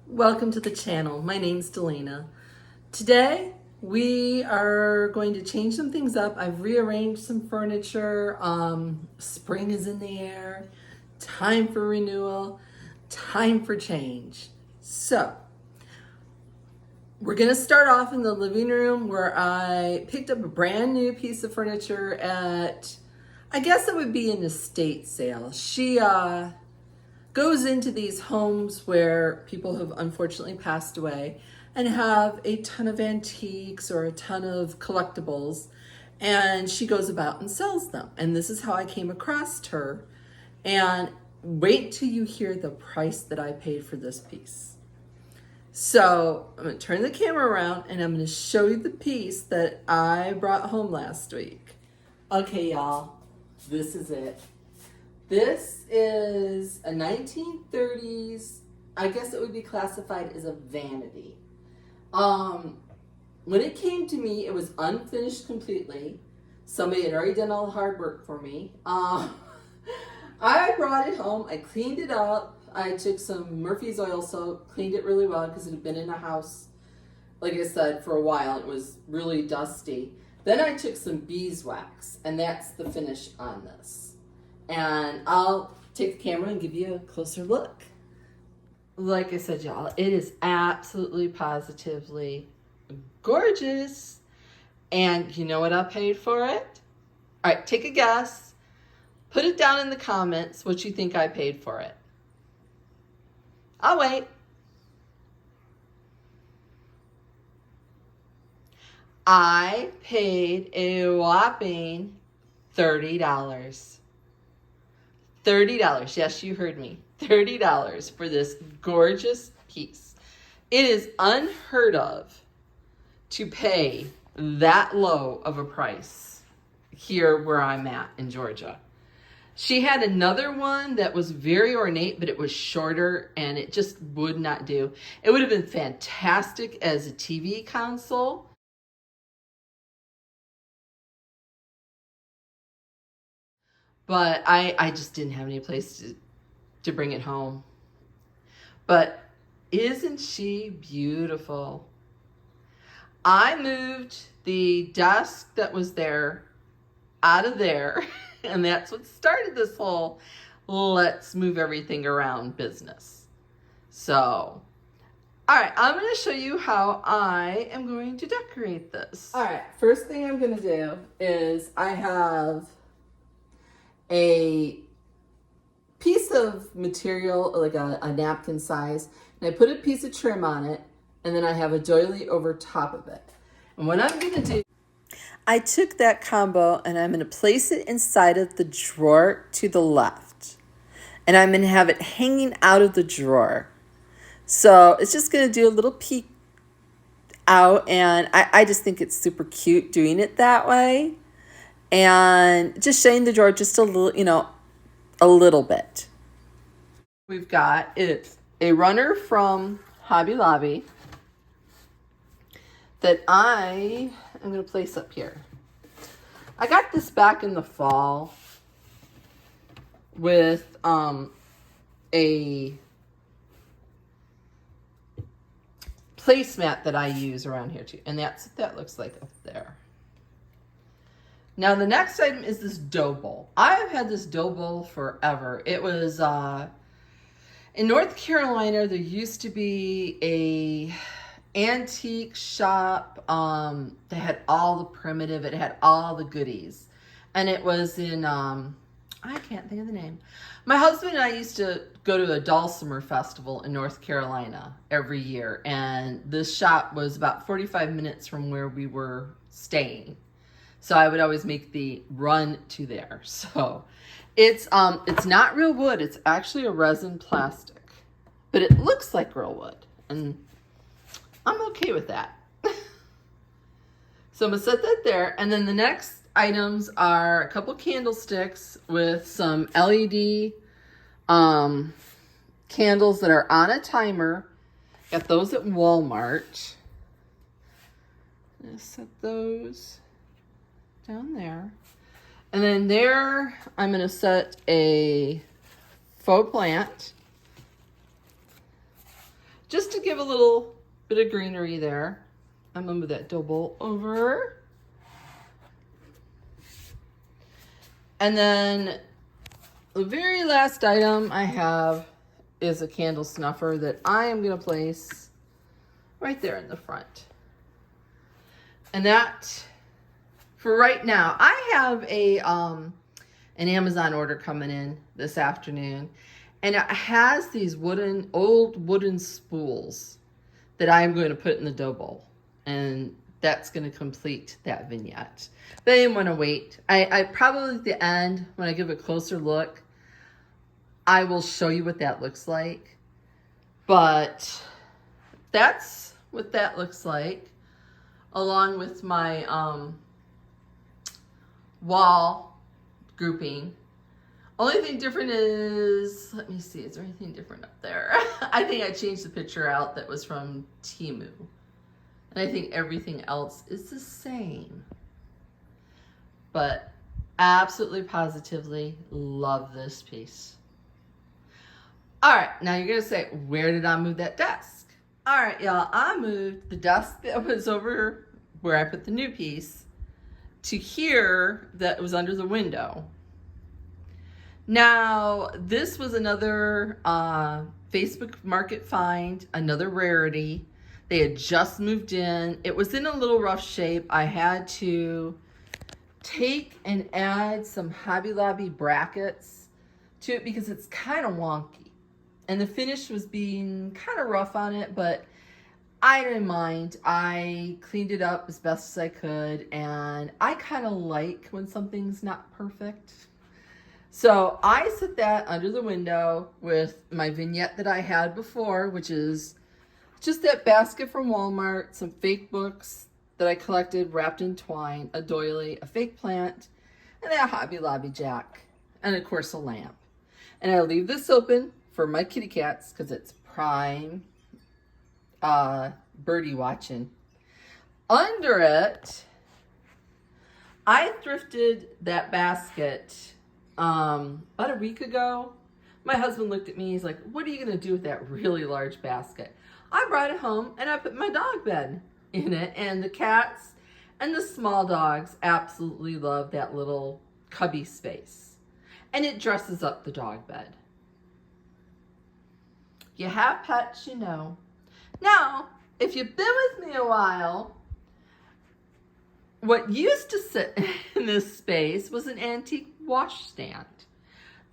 Welcome to the channel. My name's Delana. Today we are going to change some things up. I've rearranged some furniture. Spring is in the air. Time for renewal. Time for change. So we're going to start off in the living room where I picked up a brand new piece of furniture at, I guess it would be an estate sale. She goes into these homes where people have unfortunately passed away and have a ton of antiques or a ton of collectibles, and she goes about and sells them. And this is how I came across her. And wait till you hear the price that I paid for this piece. So I'm going to turn the camera around and I'm going to show you the piece that I brought home last week. Okay, y'all, this is it. This is a 1930s, I guess it would be classified as a vanity. When it came to me, it was unfinished completely. Somebody had already done all the hard work for me. I brought it home, I cleaned it up. I took some Murphy's oil soap, cleaned it really well because it had been in a house, like I said, for a while. It was really dusty. Then I took some beeswax, and that's the finish on this. And I'll take the camera and give you a closer look. Like I said, y'all, it is absolutely positively gorgeous. And you know what I paid for it? All right, take a guess. Put it down in the comments what you think I paid for it. I'll wait. I paid a whopping $30. $30. Yes, you heard me. $30 for this gorgeous piece. It is unheard of to pay that low of a price here where I'm at in Georgia. She had another one that was very ornate, but it was shorter and it just would not do. It would have been fantastic as a TV console. But I just didn't have any place to bring it home. But isn't she beautiful? I moved the desk that was there out of there, and that's what started this whole let's move everything around business. So, all right, I'm going to show you how I am going to decorate this. All right, first thing I'm going to do is I have a piece of material, like a napkin size, and I put a piece of trim on it, and then I have a doily over top of it. And what I'm going to do, I took that combo and I'm going to place it inside of the drawer to the left. And I'm going to have it hanging out of the drawer. So it's just going to do a little peek out, and I just think it's super cute doing it that way. And just shutting the drawer just a little, a little bit. We've got it's a runner from Hobby Lobby that I am going to place up here. I got this back in the fall with a placemat that I use around here too. And that's what that looks like up there. Now the next item is this dough bowl. I've had this dough bowl forever. It was in North Carolina. There used to be a antique shop that had all the primitive. It had all the goodies, and it was in I can't think of the name. My husband and I used to go to a Dulcimer festival in North Carolina every year, and this shop was about 45 minutes from where we were staying. So I would always make the run to there. So it's not real wood. It's actually a resin plastic, but it looks like real wood, and I'm okay with that. So I'm gonna set that there. And then the next items are a couple candlesticks with some LED candles that are on a timer. Got those at Walmart. I'm gonna set those down there. And then there, I'm going to set a faux plant. just to give a little bit of greenery there. I'm gonna move that dough bowl over. And then the very last item I have is a candle snuffer that I am gonna place right there in the front. And that, for right now, I have an Amazon order coming in this afternoon, and it has these old wooden spools that I'm going to put in the dough bowl, and that's going to complete that vignette. But I didn't want to wait. I probably at the end, when I give a closer look, I will show you what that looks like. But that's what that looks like, along with my wall grouping. Only thing different is, let me see, is there anything different up there? I think I changed the picture out that was from Temu. And I think everything else is the same. But absolutely positively love this piece. All right, now you're gonna say, where did I move that desk? All right, y'all, I moved the desk that was over where I put the new piece to here that was under the window. Now, this was another Facebook Market find, another rarity. They had just moved in. It was in a little rough shape. I had to take and add some Hobby Lobby brackets to it because it's kind of wonky. And the finish was being kind of rough on it, but I didn't mind. I cleaned it up as best as I could, and I kind of like when something's not perfect. So I set that under the window with my vignette that I had before, which is just that basket from Walmart, some fake books that I collected wrapped in twine, a doily, a fake plant, and that Hobby Lobby jack, and of course a lamp. And I leave this open for my kitty cats because it's prime birdie watching. Under it, I thrifted that basket about a week ago. My husband looked at me, he's like, what are you gonna do with that really large basket? I brought it home and I put my dog bed in it, and the cats and the small dogs absolutely love that little cubby space. And it dresses up the dog bed. You have pets, you know. Now, if you've been with me a while, what used to sit in this space was an antique washstand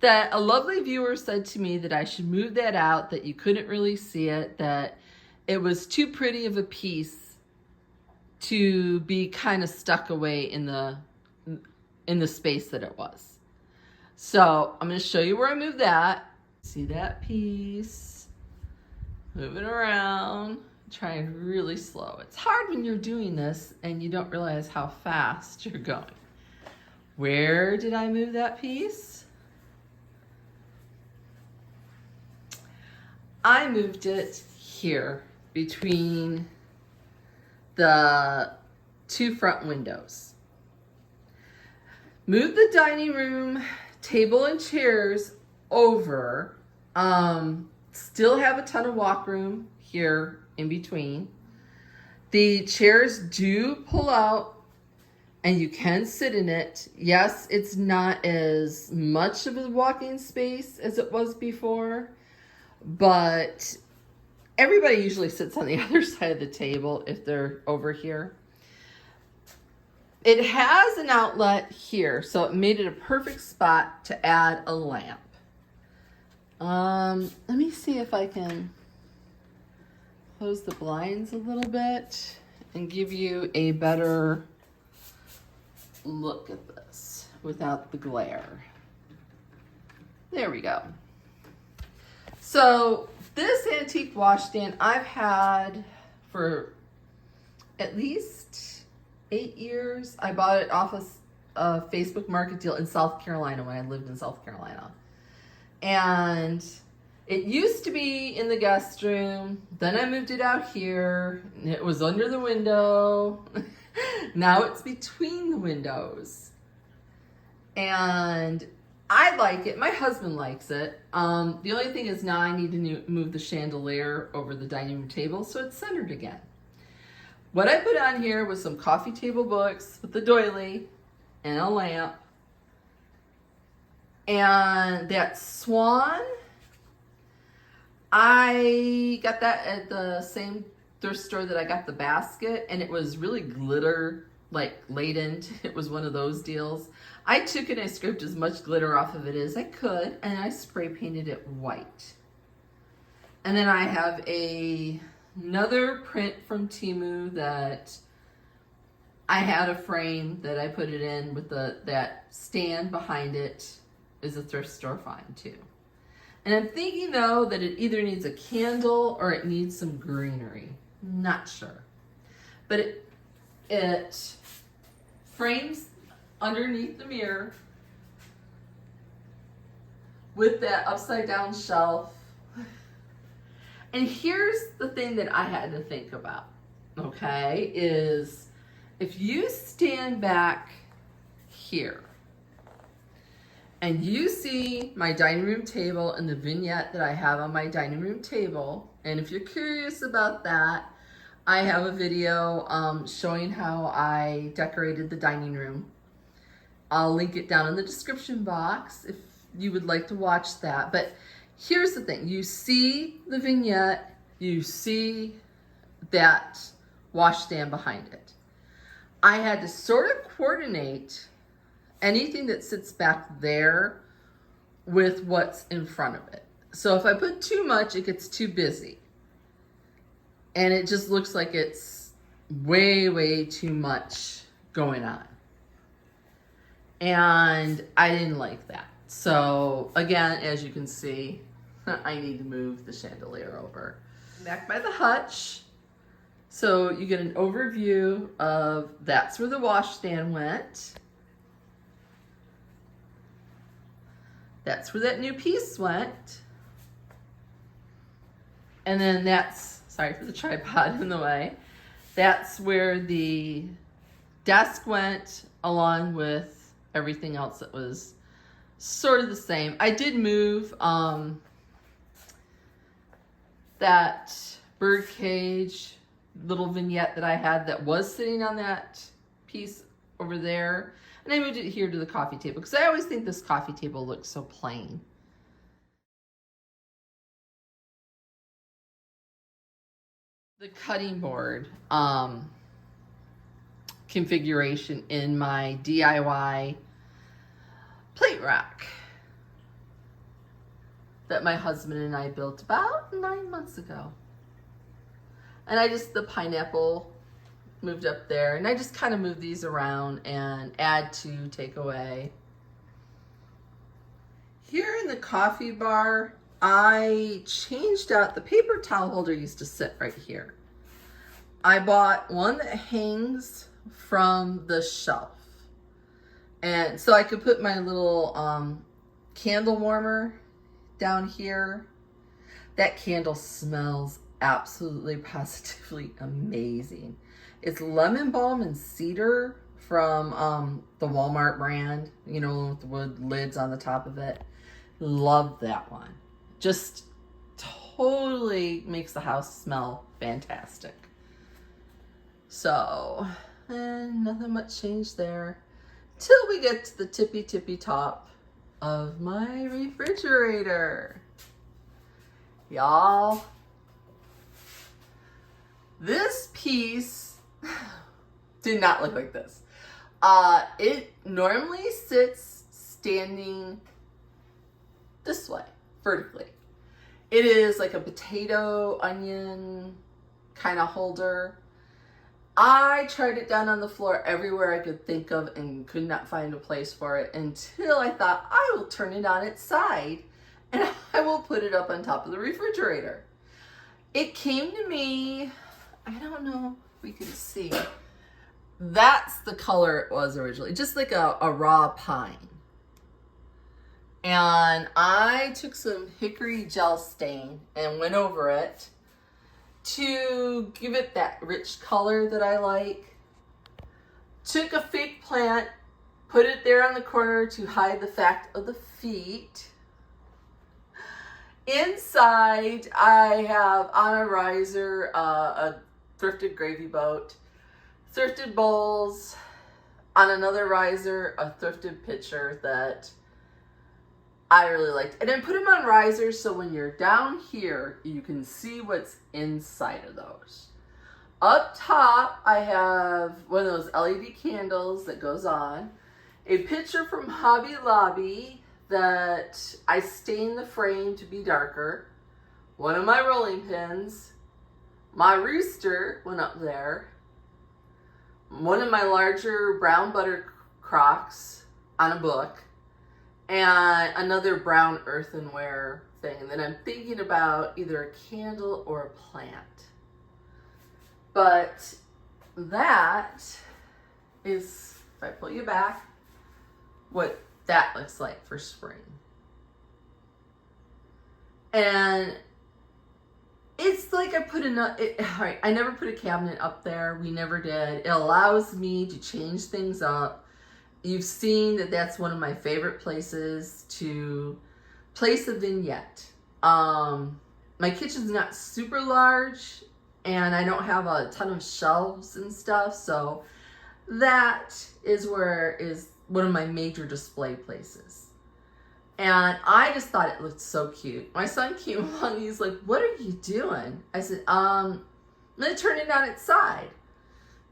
that a lovely viewer said to me that I should move that out, that you couldn't really see it, that it was too pretty of a piece to be kind of stuck away in the space that it was. So I'm going to show you where I moved that. See that piece? Move it around. Trying really slow. It's hard when you're doing this and you don't realize how fast you're going. Where did I move that piece? I moved it here between the two front windows. Moved the dining room table and chairs over. Still have a ton of walk room here in between. The chairs do pull out and you can sit in it. Yes, it's not as much of a walking space as it was before, but everybody usually sits on the other side of the table if they're over here. It has an outlet here, so it made it a perfect spot to add a lamp. Let me see if I can close the blinds a little bit and give you a better look at this without the glare. There we go. So this antique washstand I've had for at least 8 years. I bought it off a Facebook Market deal in South Carolina when I lived in South Carolina. And it used to be in the guest room. Then I moved it out here. It was under the window. Now it's between the windows. And I like it. My husband likes it. The only thing is now I need to move the chandelier over the dining room table so it's centered again. What I put on here was some coffee table books with the doily and a lamp. And that swan, I got that at the same thrift store that I got the basket, and it was really glitter, like laden. It was one of those deals. I took it and I scraped as much glitter off of it as I could, and I spray painted it white. And then I have another print from Temu that I had a frame that I put it in with that stand behind it is a thrift store find too. And I'm thinking though that it either needs a candle or it needs some greenery. Not sure. But it frames underneath the mirror with that upside down shelf. And here's the thing that I had to think about, okay, is if you stand back here and you see my dining room table and the vignette that I have on my dining room table, and if you're curious about that, I have a video showing how I decorated the dining room. I'll link it down in the description box if you would like to watch that. But here's the thing. You see the vignette, you see that washstand behind it. I had to sort of coordinate anything that sits back there with what's in front of it. So if I put too much, it gets too busy. And it just looks like it's way, way too much going on. And I didn't like that. So again, as you can see, I need to move the chandelier over. Back by the hutch. So you get an overview of that's where the washstand went. That's where that new piece went. And then that's, sorry for the tripod in the way, that's where the desk went along with everything else that was sort of the same. I did move that bird cage little vignette that I had that was sitting on that piece over there. And I moved it here to the coffee table because I always think this coffee table looks so plain. The cutting board configuration in my DIY plate rack that my husband and I built about 9 months ago. And the pineapple moved up there, and I just kind of moved these around and add to, take away. Here in the coffee bar, I changed out the paper towel holder used to sit right here. I bought one that hangs from the shelf. And so I could put my little candle warmer down here. That candle smells absolutely positively amazing. It's lemon balm and cedar from the Walmart brand, you know, with the wood lids on the top of it. Love that one. Just totally makes the house smell fantastic. So, nothing much changed there. Till we get to the tippy top of my refrigerator. Y'all, this piece did not look like this. It normally sits standing this way, vertically. It is like a potato, onion kind of holder. I tried it down on the floor everywhere I could think of and could not find a place for it until I thought I will turn it on its side and I will put it up on top of the refrigerator. It came to me, I don't know if we can see. That's the color it was originally, just like a raw pine. And I took some hickory gel stain and went over it to give it that rich color that I like. Took a fake plant Put it there on the corner to hide the fact of the feet. Inside, I have on a riser a thrifted gravy boat, thrifted bowls, on another riser a thrifted pitcher that I really liked. And then put them on risers so when you're down here, you can see what's inside of those. Up top, I have one of those LED candles that goes on, a picture from Hobby Lobby that I stained the frame to be darker, one of my rolling pins, my rooster went up there, one of my larger brown butter crocks on a book, and another brown earthenware thing. And then I'm thinking about either a candle or a plant. But that is, if I pull you back, what that looks like for spring. And it's like I put I never put a cabinet up there. We never did. It allows me to change things up. You've seen that that's one of my favorite places to place a vignette. My kitchen's not super large and I don't have a ton of shelves and stuff. So that is one of my major display places. And I just thought it looked so cute. My son came along and he's like, "What are you doing?" I said, I'm gonna turn it on its side.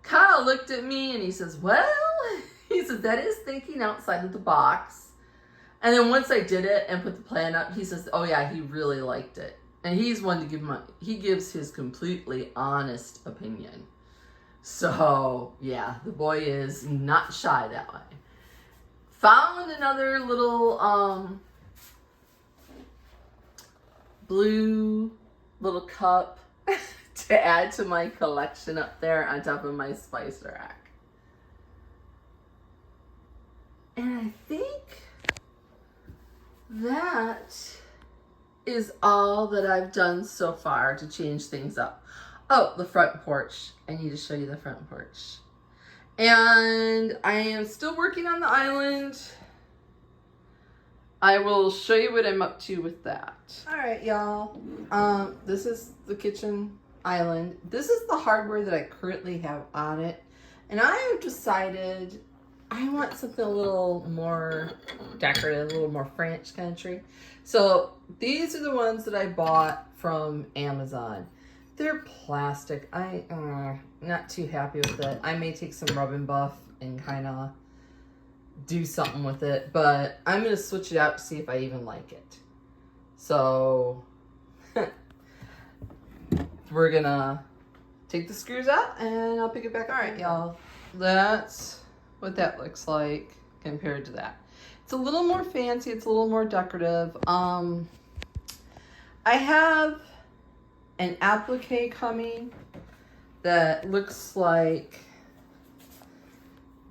Kyle looked at me and he says, "Well," he says, "that is thinking outside of the box." And then once I did it and put the plan up, he says, "Oh yeah, he really liked it." And he's one to he gives his completely honest opinion. So yeah, the boy is not shy that way. Found another little blue little cup to add to my collection up there on top of my spice rack. And I think that is all that I've done so far to change things up. Oh, the front porch. I need to show you the front porch. And I am still working on the island. I will show you what I'm up to with that. All right, y'all. This is the kitchen island. This is the hardware that I currently have on it. And I have decided I want something a little more decorative, a little more French country. So these are the ones that I bought from Amazon. They're plastic. I'm not too happy with it. I may take some rub and buff and kind of do something with it, but I'm going to switch it out to see if I even like it. So we're going to take the screws out and I'll pick it back up. All right, y'all. That's what that looks like compared to that. It's a little more fancy. It's a little more decorative. I have an applique coming that looks like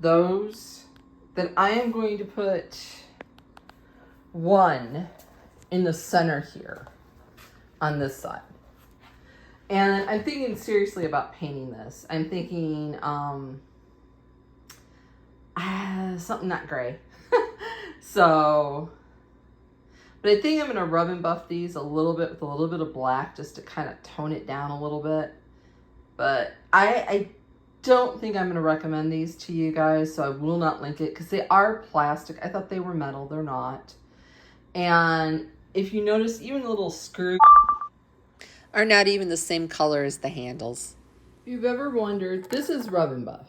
those that I am going to put one in the center here on this side. And I'm thinking seriously about painting this. I'm thinking something not gray. So, but I think I'm going to rub and buff these a little bit with a little bit of black just to kind of tone it down a little bit. But I don't think I'm going to recommend these to you guys, so I will not link it because they are plastic. I thought they were metal. They're not. And if you notice, even the little screws are not even the same color as the handles. If you've ever wondered, this is rub and buff.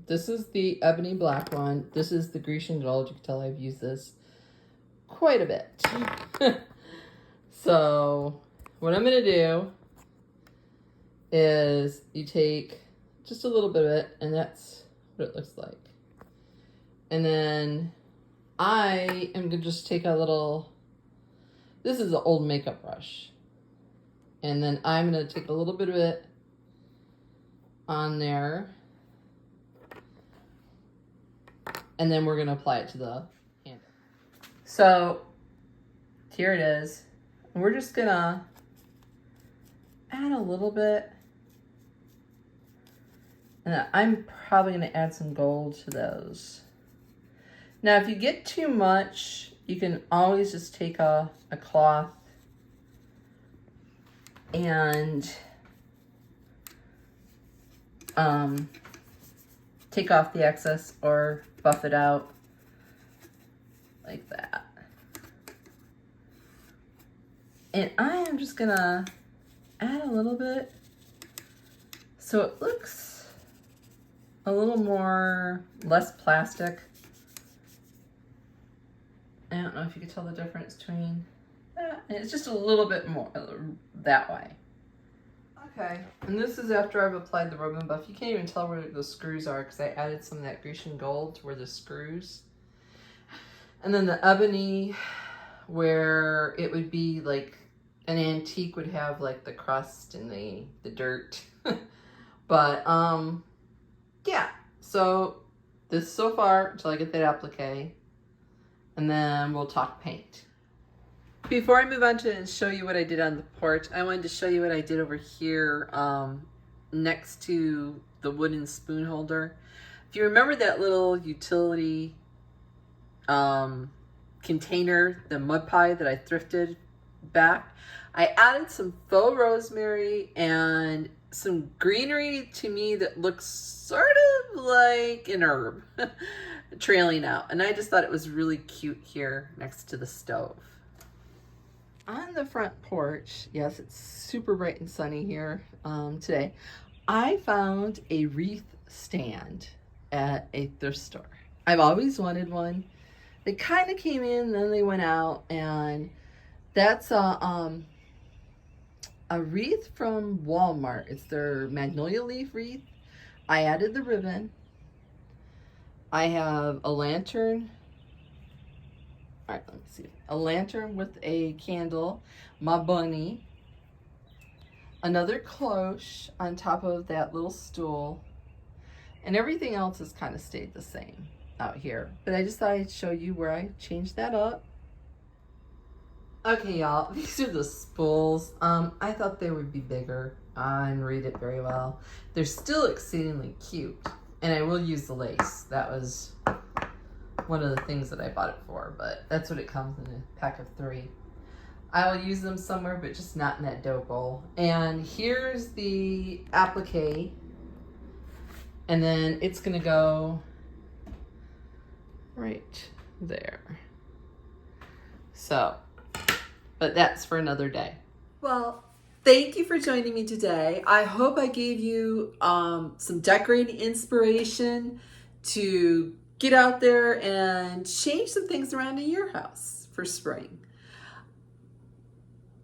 This is the ebony black one. This is the Grecian gold. You can tell I've used this quite a bit. So what I'm going to do is you take just a little bit of it, and that's what it looks like. And then I am going to just take a little, this is an old makeup brush. And then I'm going to take a little bit of it on there. And then we're going to apply it to the handle. So here it is. And we're just going to add a little bit. And I'm probably going to add some gold to those. Now, if you get too much, you can always just take a cloth and take off the excess or buff it out like that. And I am just gonna add a little bit so it looks a little more, less plastic. I don't know if you can tell the difference between that. And it's just a little bit more that way. Okay, and this is after I've applied the rub and buff. You can't even tell where the screws are because I added some of that Grecian gold to where the screws. And then the ebony, where it would be like an antique would have like the crust and the dirt. But yeah, so this so far until I get that applique, and then we'll talk paint. Before I move on to and show you what I did on the porch, I wanted to show you what I did over here next to the wooden spoon holder. If you remember that little utility container, the mud pie that I thrifted back, I added some faux rosemary and some greenery to me that looks sort of like an herb trailing out. And I just thought it was really cute here next to the stove. On the front porch, yes, it's super bright and sunny here today, I found a wreath stand at a thrift store. I've always wanted one. They kind of came in, then they went out, and that's a wreath from Walmart. It's their magnolia leaf wreath. I added the ribbon. I have a lantern. All right, let me see. A lantern with a candle, my bunny, another cloche on top of that little stool, and everything else has kind of stayed the same out here. But I just thought I'd show you where I changed that up. Okay, y'all, these are the spools. I thought they would be bigger and read it very well. They're still exceedingly cute, and I will use the lace. That was one of the things that I bought it for, but that's what it comes in a pack of 3. I will use them somewhere, but just not in that dough bowl. And here's the applique, and then it's gonna go right there. So, but that's for another day. Well, thank you for joining me today. I hope I gave you some decorating inspiration to get out there and change some things around in your house for spring.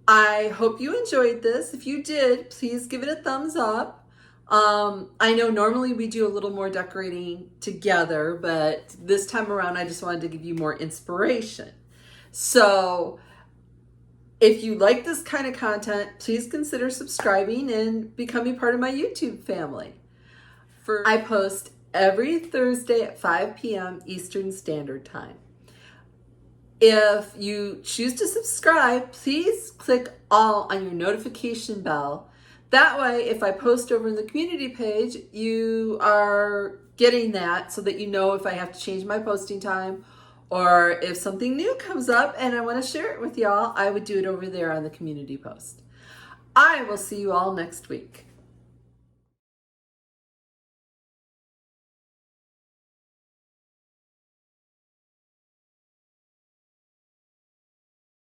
I hope you enjoyed this. If you did, please give it a thumbs up. I know normally we do a little more decorating together, but this time around I just wanted to give you more inspiration. So if you like this kind of content, please consider subscribing and becoming part of my YouTube family. I post every Thursday at 5 p.m. Eastern Standard Time. If you choose to subscribe, please click all on your notification bell. That way, if I post over in the community page, you are getting that so that you know if I have to change my posting time or if something new comes up and I want to share it with y'all, I would do it over there on the community post. I will see you all next week.